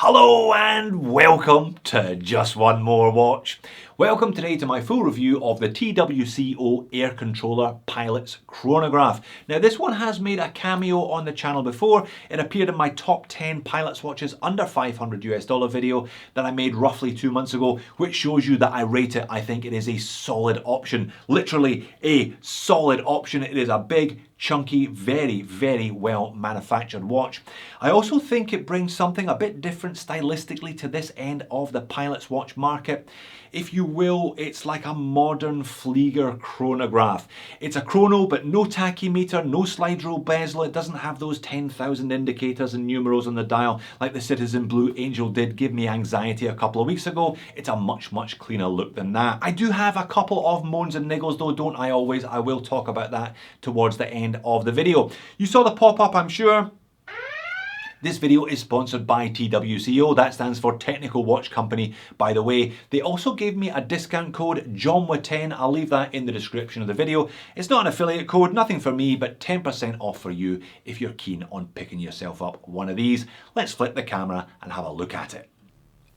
Hello and welcome to Just One More Watch. Welcome today to my full review of the TWCO Air Controller Pilot's Chronograph. Now this one has made a cameo on the channel before. It appeared in my top 10 pilot's watches under $500 video that I made roughly 2 months ago, which shows you that I rate it. I think it is a solid option, literally a solid option. It is a big, chunky, very well manufactured watch. I also think it brings something a bit different stylistically to this end of the pilot's watch market. If you will, it's like a modern flieger chronograph. It's a chrono, but no tachymeter, no slide rule bezel. It doesn't have those 10,000 indicators and numerals on the dial like the Citizen Blue Angel did give me anxiety a couple of weeks ago. It's a much cleaner look than that. I do have a couple of moans and niggles though, don't I always? I will talk about that towards the end of the video. You saw the pop-up, I'm sure. This video is sponsored by TWCO, that stands for Technical Watch Company, by the way. They also gave me a discount code, JOHNWA10, I'll leave that in the description of the video. It's not an affiliate code, nothing for me, but 10% off for you if you're keen on picking yourself up one of these. Let's flip the camera and have a look at it.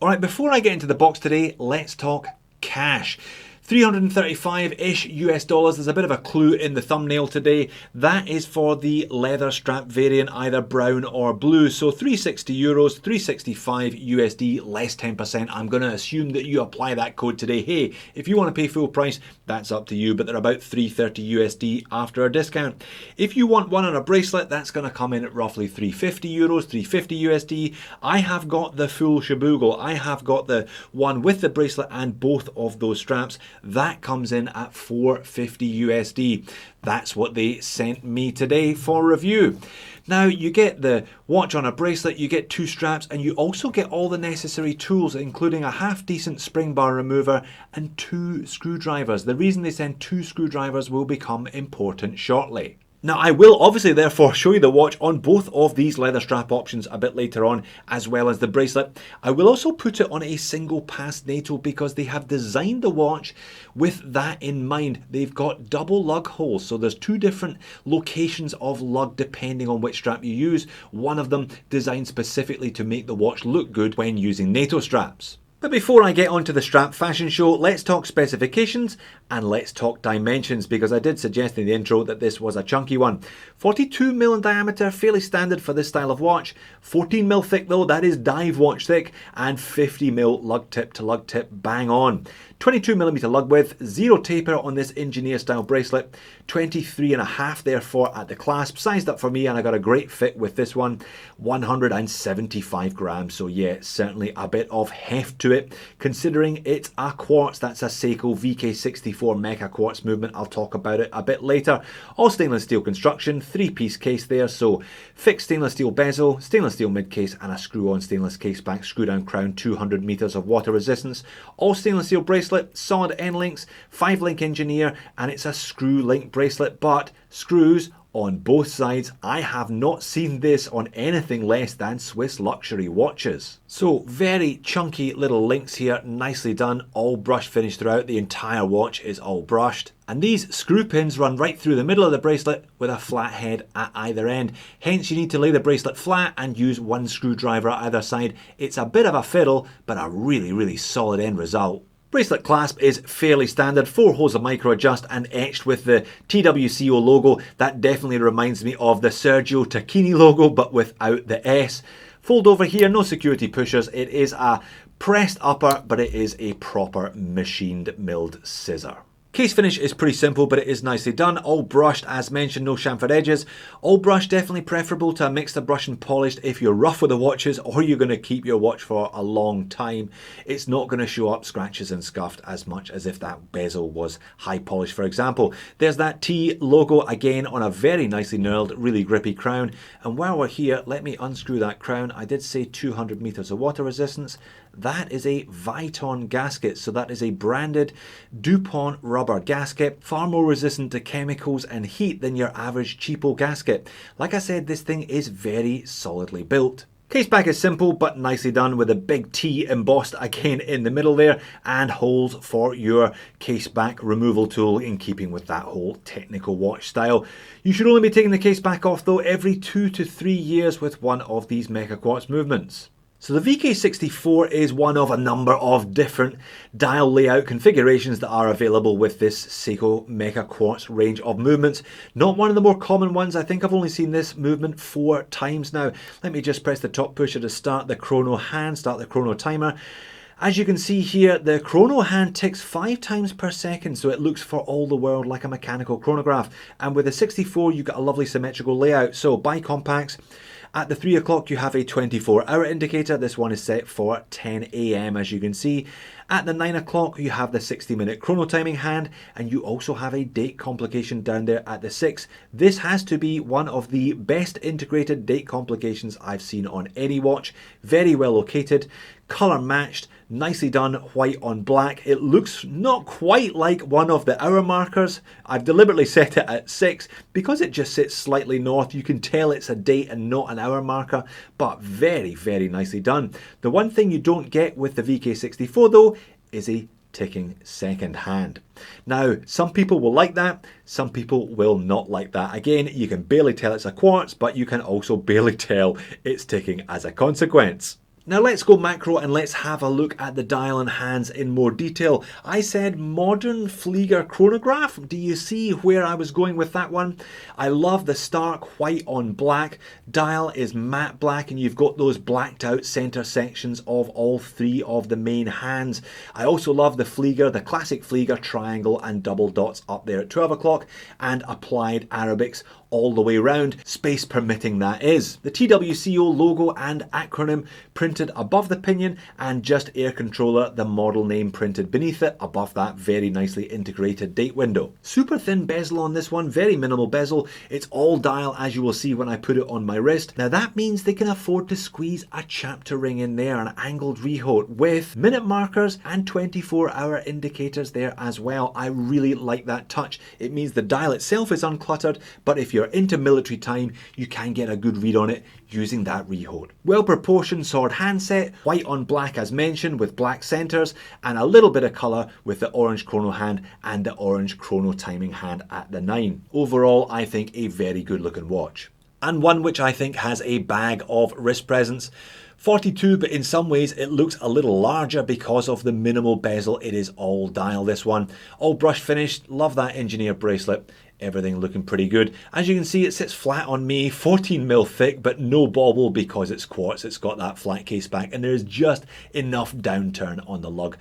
Alright, before I get into the box today, let's talk cash. 335-ish US dollars. There's a bit of a clue in the thumbnail today. That is for the leather strap variant, either brown or blue. So 360 euros, 365 USD, less 10%. I'm going to assume that you apply that code today. Hey, if you want to pay full price, that's up to you, but they're about 330 USD after a discount. If you want one on a bracelet, that's going to come in at roughly 350 euros, 350 USD. I have got the full shaboodle. I have got the one with the bracelet and both of those straps. That comes in at 450 USD. That's what they sent me today for review. Now you get the watch on a bracelet, you get 2 straps, and you also get all the necessary tools, including a half decent spring bar remover and 2 screwdrivers. The reason they send 2 screwdrivers will become important shortly. Now I will obviously therefore show you the watch on both of these leather strap options a bit later on, as well as the bracelet. I will also put it on a single pass NATO because they have designed the watch with that in mind. They've got double lug holes, so there's 2 different locations of lug depending on which strap you use. One of them designed specifically to make the watch look good when using NATO straps. But before I get onto the strap fashion show, let's talk specifications and let's talk dimensions, because I did suggest in the intro that this was a chunky one. 42mm in diameter, fairly standard for this style of watch. 14mm thick though, that is dive watch thick, and 50mm lug tip to lug tip bang on. 22mm lug width, 0 taper on this engineer style bracelet, 23.5 therefore at the clasp, sized up for me, and I got a great fit with this one. 175 grams, so yeah, certainly a bit of heft to it, considering it's a quartz. That's a Seiko VK64 Mecha Quartz movement. I'll talk about it a bit later. All stainless steel construction, 3-piece case there, so fixed stainless steel bezel, stainless steel mid case, and a screw-on stainless case back, screw down crown, 200 meters of water resistance. All stainless steel bracelet, solid end links, 5-link engineer, and it's a screw link bracelet, but screws on both sides. I have not seen this on anything less than Swiss luxury watches. So very chunky little links here, nicely done, all brush finish throughout. The entire watch is all brushed. And these screw pins run right through the middle of the bracelet with a flat head at either end. Hence you need to lay the bracelet flat and use 1 screwdriver at either side. It's a bit of a fiddle, but a really solid end result. Bracelet clasp is fairly standard, 4 holes of micro adjust and etched with the TWCO logo. That definitely reminds me of the Sergio Tacchini logo, but without the S. Fold over here, no security pushers. It is a pressed upper, but it is a proper machined milled scissor. Case finish is pretty simple, but it is nicely done. All brushed, as mentioned, no chamfered edges. All brushed, definitely preferable to a mix of brush and polished if you're rough with the watches or you're going to keep your watch for a long time. It's not going to show up scratches and scuffed as much as if that bezel was high polished, for example. There's that T logo again on a very nicely knurled, really grippy crown. And while we're here, let me unscrew that crown. I did say 200 meters of water resistance. That is a Viton gasket, so that is a branded DuPont rubber gasket, far more resistant to chemicals and heat than your average cheapo gasket. Like I said, this thing is very solidly built. Case back is simple but nicely done with a big T embossed again in the middle there, and holes for your case back removal tool in keeping with that whole technical watch style. You should only be taking the case back off though every 2 to 3 years with one of these Mecha Quartz movements. So the VK64 is one of a number of different dial layout configurations that are available with this Seiko Mecha Quartz range of movements. Not one of the more common ones. I think I've only seen this movement 4 times now. Let me just press the top pusher to start the chrono hand, start the chrono timer. As you can see here, the chrono hand ticks 5 times per second, so it looks for all the world like a mechanical chronograph. And with the 64, you get a lovely symmetrical layout. So bicompax. At the 3 o'clock you have a 24-hour indicator. This one is set for 10 AM as you can see. At the 9 o'clock you have the 60-minute chrono timing hand, and you also have a date complication down there at the 6. This has to be one of the best integrated date complications I've seen on any watch. Very well located, colour matched, nicely done, white on black. It looks not quite like one of the hour markers. I've deliberately set it at 6 because it just sits slightly north. You can tell it's a date and not an hour marker, but very, very nicely done. The one thing you don't get with the VK64 though is a ticking second hand. Now, some people will like that, some people will not like that. Again, you can barely tell it's a quartz, but you can also barely tell it's ticking as a consequence. Now let's go macro and let's have a look at the dial and hands in more detail. I said modern Flieger chronograph. Do you see where I was going with that one? I love the stark white on black. Dial is matte black and you've got those blacked out center sections of all 3 of the main hands. I also love the Flieger, the classic Flieger triangle and double dots up there at 12 o'clock and applied Arabics all the way around, space permitting that is. The TWCO logo and acronym printed above the pinion, and just air controller, the model name printed beneath it above that very nicely integrated date window. Super thin bezel on this one, very minimal bezel. It's all dial as you will see when I put it on my wrist. Now that means they can afford to squeeze a chapter ring in there, an angled rehaut with minute markers and 24-hour indicators there as well. I really like that touch. It means the dial itself is uncluttered, but if you're into military time, you can get a good read on it using that rehaut. Well proportioned sword handset, white on black as mentioned with black centers, and a little bit of colour with the orange chrono hand and the orange chrono timing hand at the 9. Overall, I think a very good looking watch. And one which I think has a bag of wrist presence. 42, but in some ways it looks a little larger because of the minimal bezel. It is all dial, this one. All brush finished, love that engineer bracelet. Everything looking pretty good. As you can see, it sits flat on me, 14mm thick, but no bobble because it's quartz. It's got that flat case back and there's just enough downturn on the lug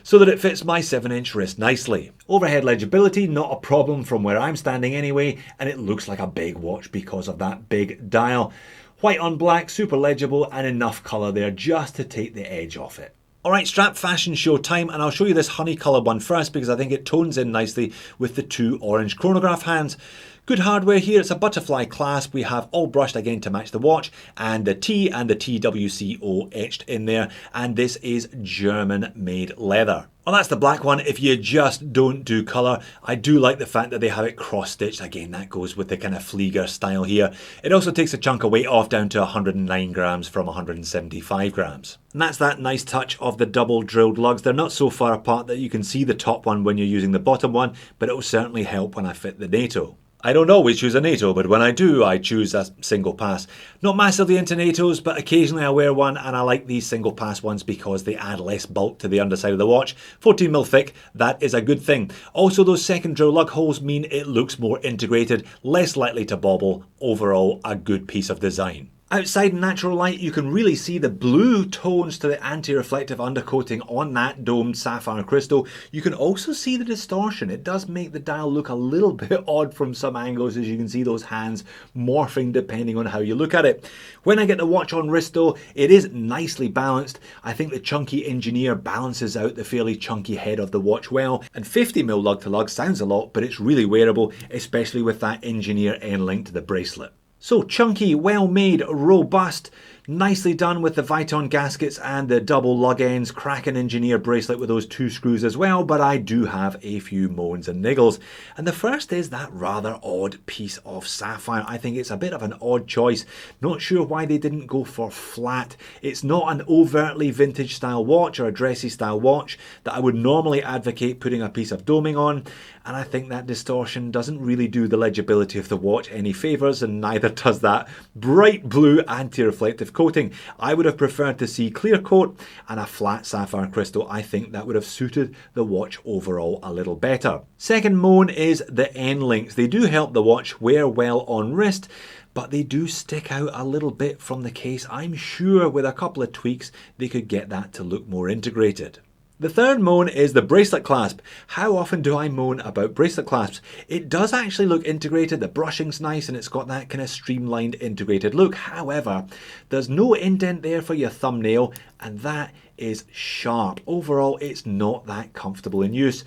so that it fits my 7-inch wrist nicely. Overhead legibility, not a problem from where I'm standing anyway, and it looks like a big watch because of that big dial. White on black, super legible, and enough colour there just to take the edge off it. Alright, strap fashion show time, and I'll show you this honey coloured one first because I think it tones in nicely with the 2 orange chronograph hands. Good hardware here, it's a butterfly clasp. We have all brushed again to match the watch, and the T and the TWCO etched in there, and this is German made leather. Well, that's the black one. If you just don't do colour, I do like the fact that they have it cross-stitched. Again, that goes with the kind of Flieger style here. It also takes a chunk of weight off down to 109 grams from 175 grams. And that's that nice touch of the double drilled lugs. They're not so far apart that you can see the top one when you're using the bottom one, but it will certainly help when I fit the NATO. I don't always choose a NATO, but when I do, I choose a single pass. Not massively into NATOs, but occasionally I wear one, and I like these single pass ones because they add less bulk to the underside of the watch. 14mm thick, that is a good thing. Also, those second drill lug holes mean it looks more integrated, less likely to bobble. Overall, a good piece of design. Outside natural light, you can really see the blue tones to the anti-reflective undercoating on that domed sapphire crystal. You can also see the distortion. It does make the dial look a little bit odd from some angles, as you can see those hands morphing depending on how you look at it. When I get the watch on wrist though, it is nicely balanced. I think the chunky engineer balances out the fairly chunky head of the watch well, and 50mm lug to lug sounds a lot, but it's really wearable, especially with that engineer end link to the bracelet. So chunky, well made, robust, nicely done with the Viton gaskets and the double lug ends, cracking engineer bracelet with those 2 screws as well, but I do have a few moans and niggles. And the first is that rather odd piece of sapphire. I think it's a bit of an odd choice. Not sure why they didn't go for flat. It's not an overtly vintage style watch or a dressy style watch that I would normally advocate putting a piece of doming on. And I think that distortion doesn't really do the legibility of the watch any favours, and neither does that bright blue anti-reflective waterproof coating. I would have preferred to see clear coat and a flat sapphire crystal. I think that would have suited the watch overall a little better. Second moan is the end links. They do help the watch wear well on wrist, but they do stick out a little bit from the case. I'm sure with a couple of tweaks they could get that to look more integrated. The third moan is the bracelet clasp. How often do I moan about bracelet clasps? It does actually look integrated, the brushing's nice and it's got that kind of streamlined integrated look. However, there's no indent there for your thumbnail and that is sharp. Overall, it's not that comfortable in use.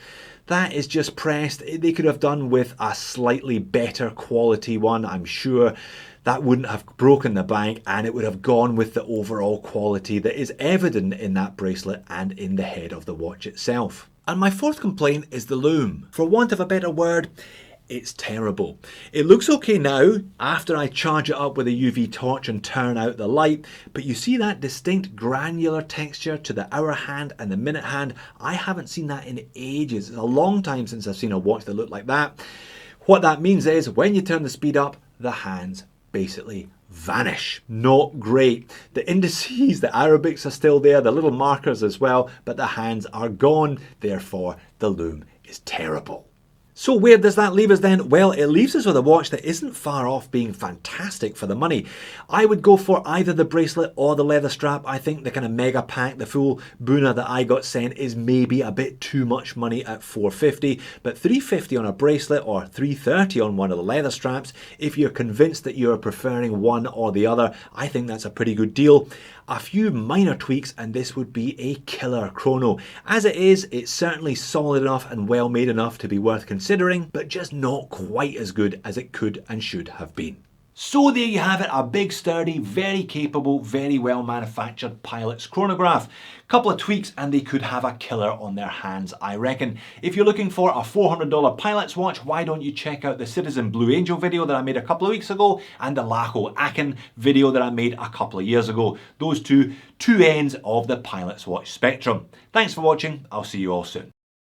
That is just pressed. They could have done with a slightly better quality one, I'm sure. That wouldn't have broken the bank and it would have gone with the overall quality that is evident in that bracelet and in the head of the watch itself. And my fourth complaint is the lume. For want of a better word, it's terrible. It looks okay now after I charge it up with a UV torch and turn out the light, but you see that distinct granular texture to the hour hand and the minute hand. I haven't seen that in ages. It's a long time since I've seen a watch that looked like that. What that means is when you turn the speed up, the hands basically vanish. Not great. The indices, the Arabics are still there, the little markers as well, but the hands are gone. Therefore, the lume is terrible. So where does that leave us then? Well, it leaves us with a watch that isn't far off being fantastic for the money. I would go for either the bracelet or the leather strap. I think the kind of mega pack, the full Buna that I got sent is maybe a bit too much money at $450, but $350 on a bracelet or $330 on one of the leather straps. If you're convinced that you're preferring one or the other, I think that's a pretty good deal. A few minor tweaks and this would be a killer chrono. As it is, it's certainly solid enough and well made enough to be worth considering, but just not quite as good as it could and should have been. So there you have it, a big sturdy, very capable, very well manufactured Pilot's chronograph. Couple of tweaks and they could have a killer on their hands, I reckon. If you're looking for a $400 Pilot's watch, why don't you check out the Citizen Blue Angel video that I made a couple of weeks ago and the Laco Akin video that I made a couple of years ago. Those two ends of the Pilot's watch spectrum. Thanks for watching, I'll see you all soon.